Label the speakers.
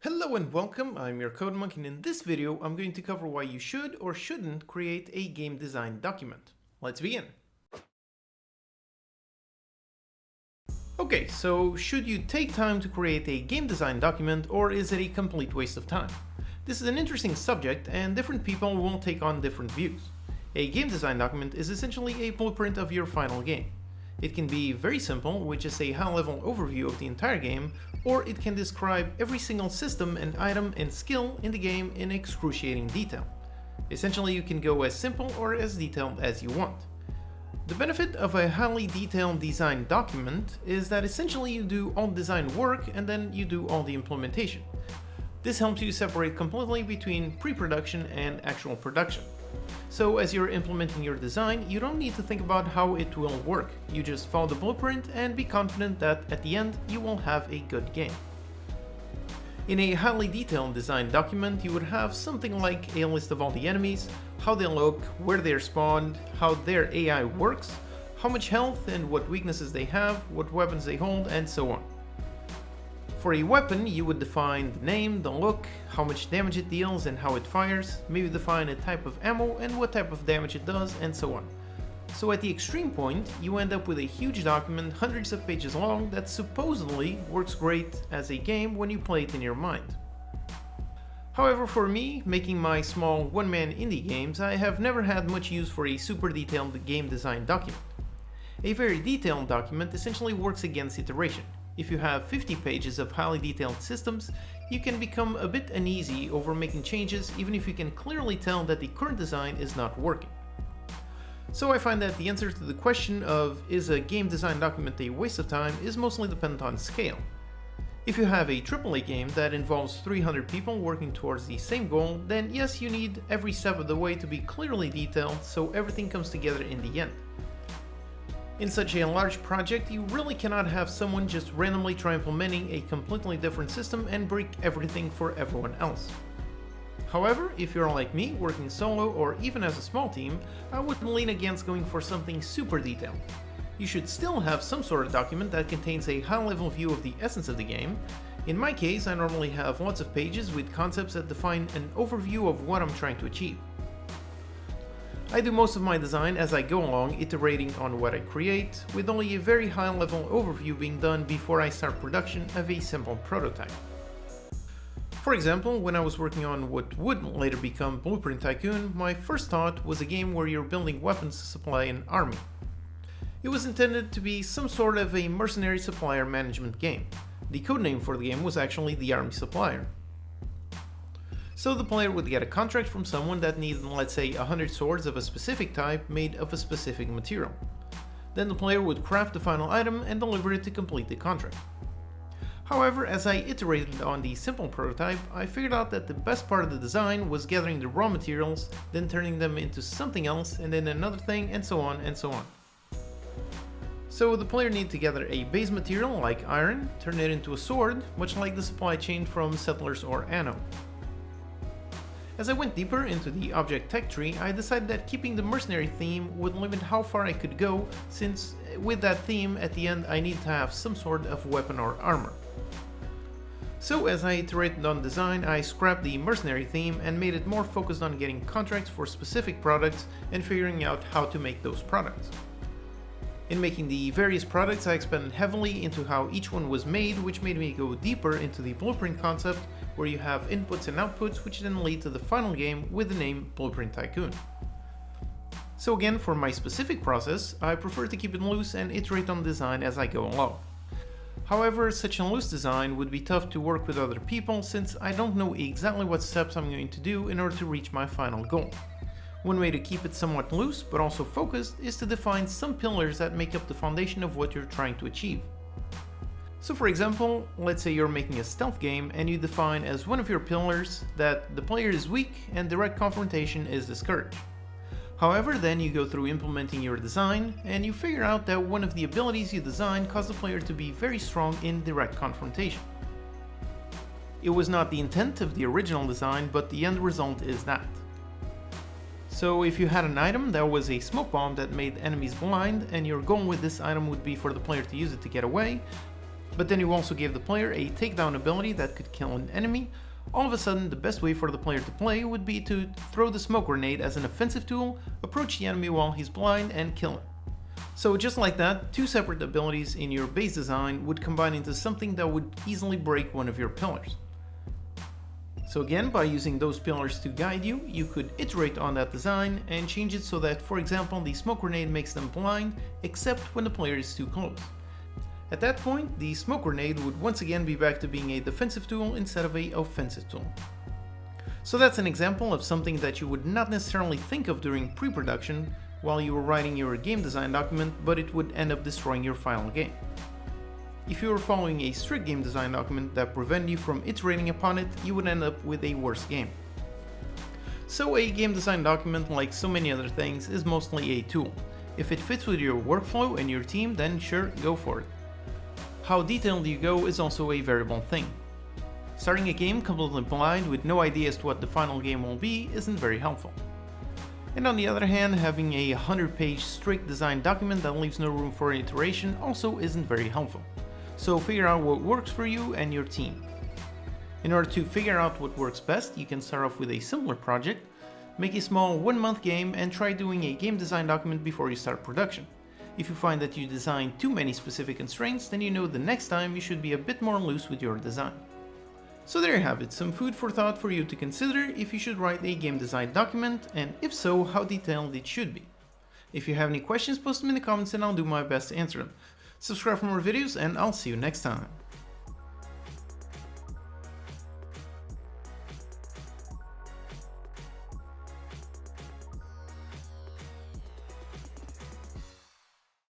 Speaker 1: Hello and welcome, I'm your Code Monk, and in this video I'm going to cover why you should or shouldn't create a game design document. Let's begin. Okay, so should you take time to create a game design document, or is it a complete waste of time? This is an interesting subject and different people will take on different views. A game design document is essentially a blueprint of your final game. It can be very simple, which is a high-level overview of the entire game, or it can describe every single system and item and skill in the game in excruciating detail. Essentially, you can go as simple or as detailed as you want. The benefit of a highly detailed design document is that essentially you do all design work and then you do all the implementation. This helps you separate completely between pre-production and actual production. So as you're implementing your design, you don't need to think about how it will work. You just follow the blueprint and be confident that at the end you will have a good game. In a highly detailed design document, you would have something like a list of all the enemies, how they look, where they're spawned, how their AI works, how much health and what weaknesses they have, what weapons they hold, and so on. For a weapon, you would define the name, the look, how much damage it deals and how it fires, maybe define a type of ammo and what type of damage it does, and so on. So at the extreme point, you end up with a huge document hundreds of pages long that supposedly works great as a game when you play it in your mind. However, for me, making my small one-man indie games, I have never had much use for a super detailed game design document. A very detailed document essentially works against iteration. If you have 50 pages of highly detailed systems, you can become a bit uneasy over making changes even if you can clearly tell that the current design is not working. So I find that the answer to the question of is a game design document a waste of time is mostly dependent on scale. If you have a AAA game that involves 300 people working towards the same goal, then yes, you need every step of the way to be clearly detailed so everything comes together in the end. In such a large project, you really cannot have someone just randomly try implementing a completely different system and break everything for everyone else. However, if you're like me, working solo or even as a small team, I would lean against going for something super detailed. You should still have some sort of document that contains a high-level view of the essence of the game. In my case, I normally have lots of pages with concepts that define an overview of what I'm trying to achieve. I do most of my design as I go along, iterating on what I create, with only a very high-level overview being done before I start production of a simple prototype. For example, when I was working on what would later become Blueprint Tycoon, my first thought was a game where you're building weapons to supply an army. It was intended to be some sort of a mercenary supplier management game. The codename for the game was actually the Army Supplier. So the player would get a contract from someone that needed, let's say, 100 swords of a specific type made of a specific material. Then the player would craft the final item and deliver it to complete the contract. However, as I iterated on the simple prototype, I figured out that the best part of the design was gathering the raw materials, then turning them into something else, and then another thing, and so on and so on. So the player needed to gather a base material like iron, turn it into a sword, much like the supply chain from Settlers or Anno. As I went deeper into the object tech tree, I decided that keeping the mercenary theme would limit how far I could go, since with that theme at the end I need to have some sort of weapon or armor. So as I iterated on design, I scrapped the mercenary theme and made it more focused on getting contracts for specific products and figuring out how to make those products. In making the various products, I expanded heavily into how each one was made, which made me go deeper into the blueprint concept, where you have inputs and outputs, which then lead to the final game with the name Blueprint Tycoon. So again, for my specific process, I prefer to keep it loose and iterate on design as I go along. However, such a loose design would be tough to work with other people, since I don't know exactly what steps I'm going to do in order to reach my final goal. One way to keep it somewhat loose, but also focused, is to define some pillars that make up the foundation of what you're trying to achieve. So for example, let's say you're making a stealth game and you define as one of your pillars that the player is weak and direct confrontation is discouraged. However, then you go through implementing your design and you figure out that one of the abilities you designed caused the player to be very strong in direct confrontation. It was not the intent of the original design, but the end result is that. So if you had an item that was a smoke bomb that made enemies blind, and your goal with this item would be for the player to use it to get away, But then you also gave the player a takedown ability that could kill an enemy. All of a sudden, the best way for the player to play would be to throw the smoke grenade as an offensive tool, approach the enemy while he's blind, and kill him. So just like that, two separate abilities in your base design would combine into something that would easily break one of your pillars. So again, by using those pillars to guide you, you could iterate on that design and change it so that, for example, the smoke grenade makes them blind, except when the player is too close. At that point, the smoke grenade would once again be back to being a defensive tool instead of an offensive tool. So that's an example of something that you would not necessarily think of during pre-production while you were writing your game design document, but it would end up destroying your final game. If you were following a strict game design document that prevented you from iterating upon it, you would end up with a worse game. So a game design document, like so many other things, is mostly a tool. If it fits with your workflow and your team, then sure, go for it. How detailed you go is also a variable thing. Starting a game completely blind with no idea as to what the final game will be isn't very helpful. And on the other hand, having a 100-page strict design document that leaves no room for iteration also isn't very helpful. So figure out what works for you and your team. In order to figure out what works best, you can start off with a simpler project, make a small 1-month game, and try doing a game design document before you start production. If you find that you design too many specific constraints, then you know the next time you should be a bit more loose with your design. So there you have it, some food for thought for you to consider if you should write a game design document, and if so, how detailed it should be. If you have any questions, post them in the comments and I'll do my best to answer them. Subscribe for more videos, and I'll see you next time.